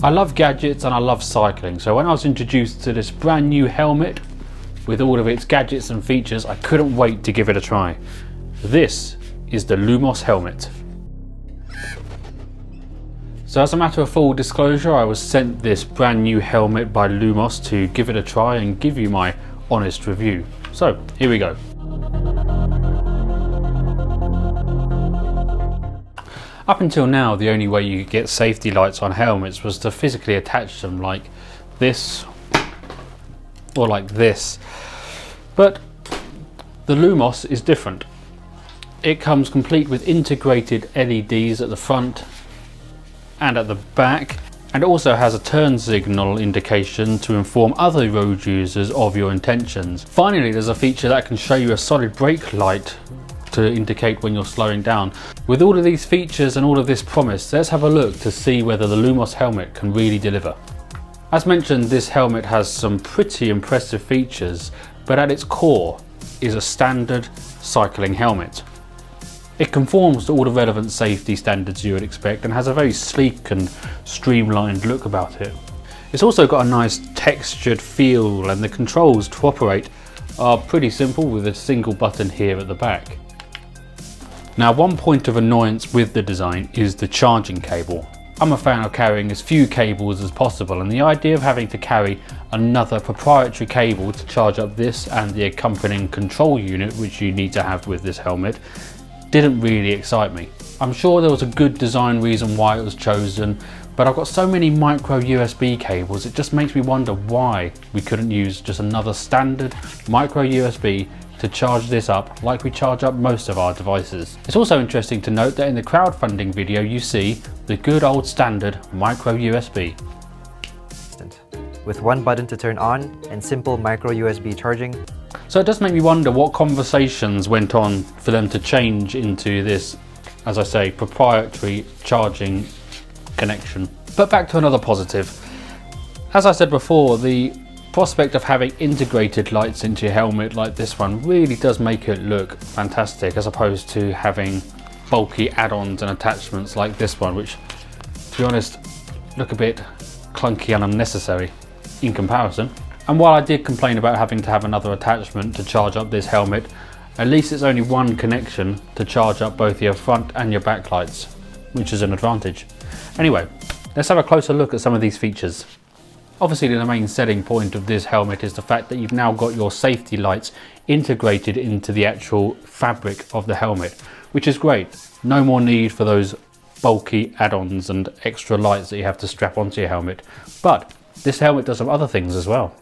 I love gadgets and I love cycling, so when I was introduced to this brand new helmet with all of its gadgets and features, I couldn't wait to give it a try. This is the Lumos helmet. So as a matter of full disclosure, I was sent this brand new helmet by Lumos to give it a try and give you my honest review. So here we go. Up until now, the only way you could get safety lights on helmets was to physically attach them like this or like this. But the Lumos is different. It comes complete with integrated LEDs at the front and at the back, and it also has a turn signal indication to inform other road users of your intentions. Finally, there's a feature that can show you a solid brake light to indicate when you're slowing down. With all of these features and all of this promise, let's have a look to see whether the Lumos helmet can really deliver. As mentioned, this helmet has some pretty impressive features, but at its core is a standard cycling helmet. It conforms to all the relevant safety standards you would expect and has a very sleek and streamlined look about it. It's also got a nice textured feel, and the controls to operate are pretty simple with a single button here at the back. Now, one point of annoyance with the design is the charging cable. I'm a fan of carrying as few cables as possible, and the idea of having to carry another proprietary cable to charge up this and the accompanying control unit, which you need to have with this helmet, didn't really excite me. I'm sure there was a good design reason why it was chosen, but I've got so many micro USB cables, it just makes me wonder why we couldn't use just another standard micro USB to charge this up like we charge up most of our devices. It's also interesting to note that in the crowdfunding video you see the good old standard micro USB. With one button to turn on and simple micro USB charging. So it does make me wonder what conversations went on for them to change into this, as I say, proprietary charging connection. But back to another positive. As I said before, the prospect of having integrated lights into your helmet like this one really does make it look fantastic, as opposed to having bulky add-ons and attachments like this one, which, to be honest, look a bit clunky and unnecessary in comparison. And while I did complain about having to have another attachment to charge up this helmet, at least it's only one connection to charge up both your front and your back lights, which is an advantage. Anyway, let's have a closer look at some of these features. Obviously, the main selling point of this helmet is the fact that you've now got your safety lights integrated into the actual fabric of the helmet, which is great. No more need for those bulky add-ons and extra lights that you have to strap onto your helmet. But this helmet does some other things as well.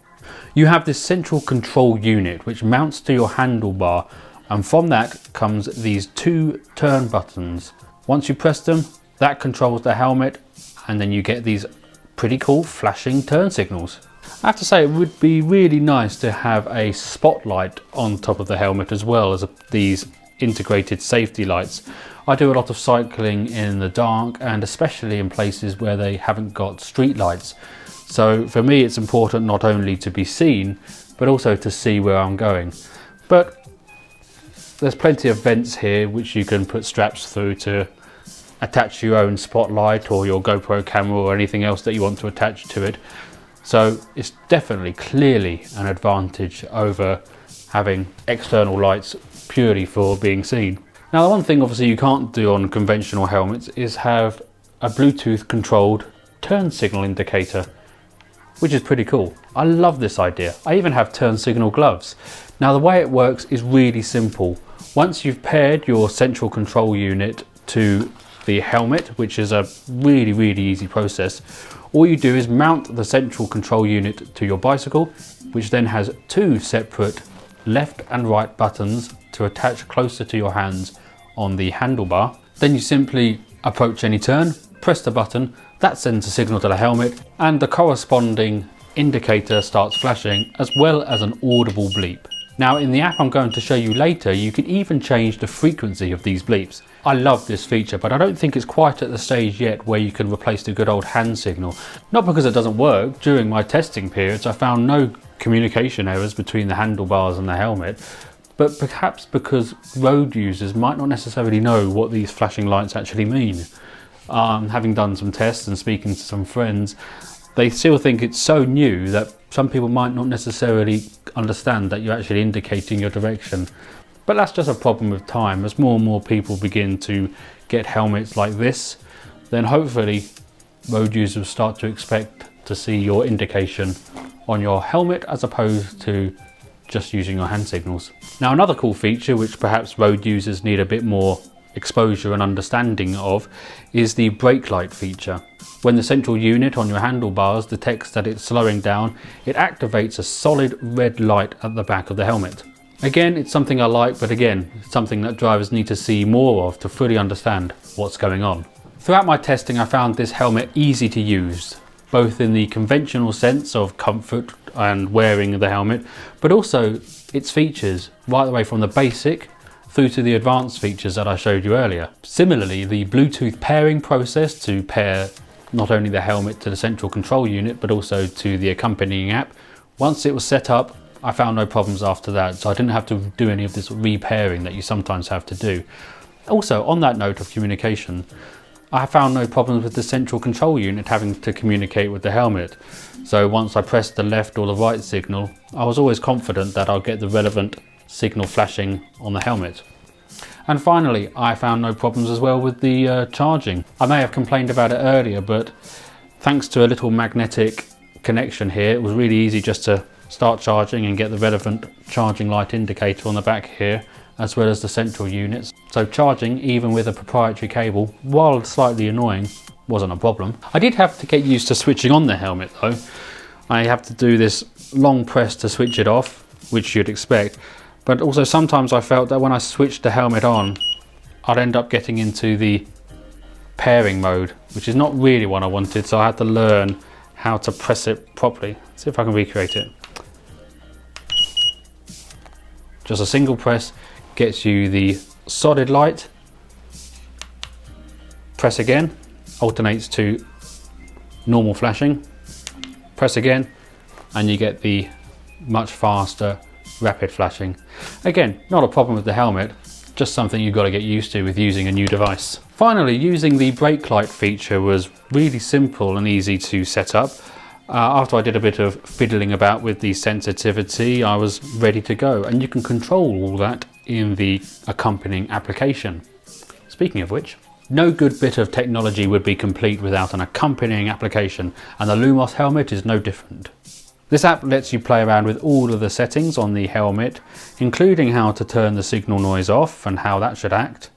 You have this central control unit which mounts to your handlebar, and from that comes these two turn buttons. Once you press them, that controls the helmet, and then you get these pretty cool flashing turn signals. I have to say, it would be really nice to have a spotlight on top of the helmet as well as these integrated safety lights. I do a lot of cycling in the dark, and especially in places where they haven't got street lights. So for me, it's important not only to be seen, but also to see where I'm going. But there's plenty of vents here which you can put straps through to attach your own spotlight or your GoPro camera or anything else that you want to attach to it. So it's definitely clearly an advantage over having external lights purely for being seen. Now, the one thing obviously you can't do on conventional helmets is have a Bluetooth controlled turn signal indicator, which is pretty cool. I love this idea. I even have turn signal gloves. Now, the way it works is really simple. Once you've paired your central control unit to the helmet, which is a really easy process, all you do is mount the central control unit to your bicycle, which then has two separate left and right buttons to attach closer to your hands on the handlebar. Then you simply approach any turn, press the button, that sends a signal to the helmet, and the corresponding indicator starts flashing, as well as an audible bleep. Now, in the app I'm going to show you later, you can even change the frequency of these bleeps. I love this feature, but I don't think it's quite at the stage yet where you can replace the good old hand signal. Not because it doesn't work. During my testing periods, I found no communication errors between the handlebars and the helmet, but perhaps because road users might not necessarily know what these flashing lights actually mean. having done some tests and speaking to some friends, they still think it's so new that some people might not necessarily understand that you're actually indicating your direction. But that's just a problem with time. As more and more people begin to get helmets like this, then hopefully road users start to expect to see your indication on your helmet as opposed to just using your hand signals. Now, another cool feature which perhaps road users need a bit more exposure and understanding of is the brake light feature. When the central unit on your handlebars detects that it's slowing down, it activates a solid red light at the back of the helmet. Again, it's something I like, but again, it's something that drivers need to see more of to fully understand what's going on. Throughout my testing, I found this helmet easy to use, both in the conventional sense of comfort and wearing the helmet, but also its features, right the way from the basic through to the advanced features that I showed you earlier. Similarly, the Bluetooth pairing process to pair not only the helmet to the central control unit, but also to the accompanying app. Once it was set up, I found no problems after that, so I didn't have to do any of this repairing that you sometimes have to do. Also, on that note of communication, I found no problems with the central control unit having to communicate with the helmet. So once I pressed the left or the right signal, I was always confident that I'll get the relevant signal flashing on the helmet. And finally, I found no problems as well with the charging. I may have complained about it earlier, but thanks to a little magnetic connection here, it was really easy just to start charging and get the relevant charging light indicator on the back here, as well as the central units. So charging, even with a proprietary cable, while slightly annoying, wasn't a problem. I did have to get used to switching on the helmet though. I have to do this long press to switch it off, which you'd expect. But also sometimes I felt that when I switched the helmet on, I'd end up getting into the pairing mode, which is not really what I wanted, so I had to learn how to press it properly. Let's see if I can recreate it. Just a single press gets you the solid light. Press again, alternates to normal flashing. Press again, and you get the much faster rapid flashing. Again, not a problem with the helmet, just something you've got to get used to with using a new device. Finally, using the brake light feature was really simple and easy to set up. After I did a bit of fiddling about with the sensitivity, I was ready to go, and you can control all that in the accompanying application. Speaking of which, no good bit of technology would be complete without an accompanying application, and the Lumos helmet is no different. This app lets you play around with all of the settings on the helmet, including how to turn the signal noise off and how that should act,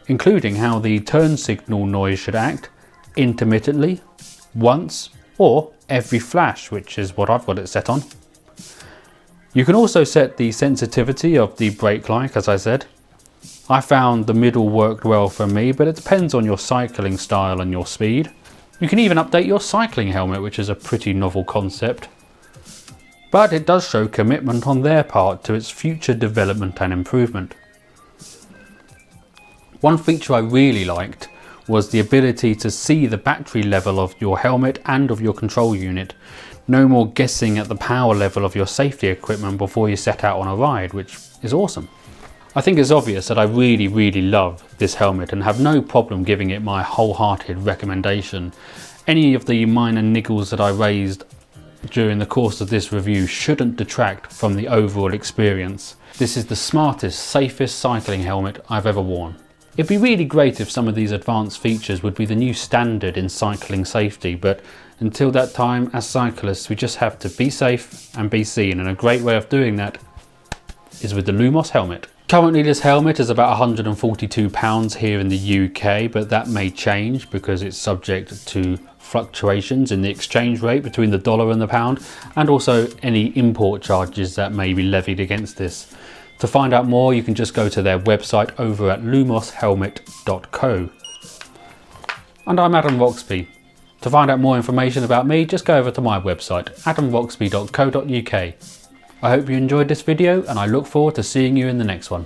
including how the turn signal noise should act intermittently, once, or every flash, which is what I've got it set on. You can also set the sensitivity of the brake light, as I said. I found the middle worked well for me, but it depends on your cycling style and your speed. You can even update your cycling helmet, which is a pretty novel concept. But it does show commitment on their part to its future development and improvement. One feature I really liked was the ability to see the battery level of your helmet and of your control unit. No more guessing at the power level of your safety equipment before you set out on a ride, which is awesome. I think it's obvious that I really love this helmet and have no problem giving it my wholehearted recommendation. Any of the minor niggles that I raised during the course of this review shouldn't detract from the overall experience. This is the smartest, safest cycling helmet I've ever worn. It'd be really great if some of these advanced features would be the new standard in cycling safety, but until that time, as cyclists, we just have to be safe and be seen, and a great way of doing that is with the Lumos helmet. Currently this helmet is about £142 here in the UK, but that may change because it's subject to fluctuations in the exchange rate between the dollar and the pound, and also any import charges that may be levied against this. To find out more, you can just go to their website over at lumoshelmet.co. And I'm Adam Roxby. To find out more information about me, just go over to my website, adamroxby.co.uk. I hope you enjoyed this video, and I look forward to seeing you in the next one.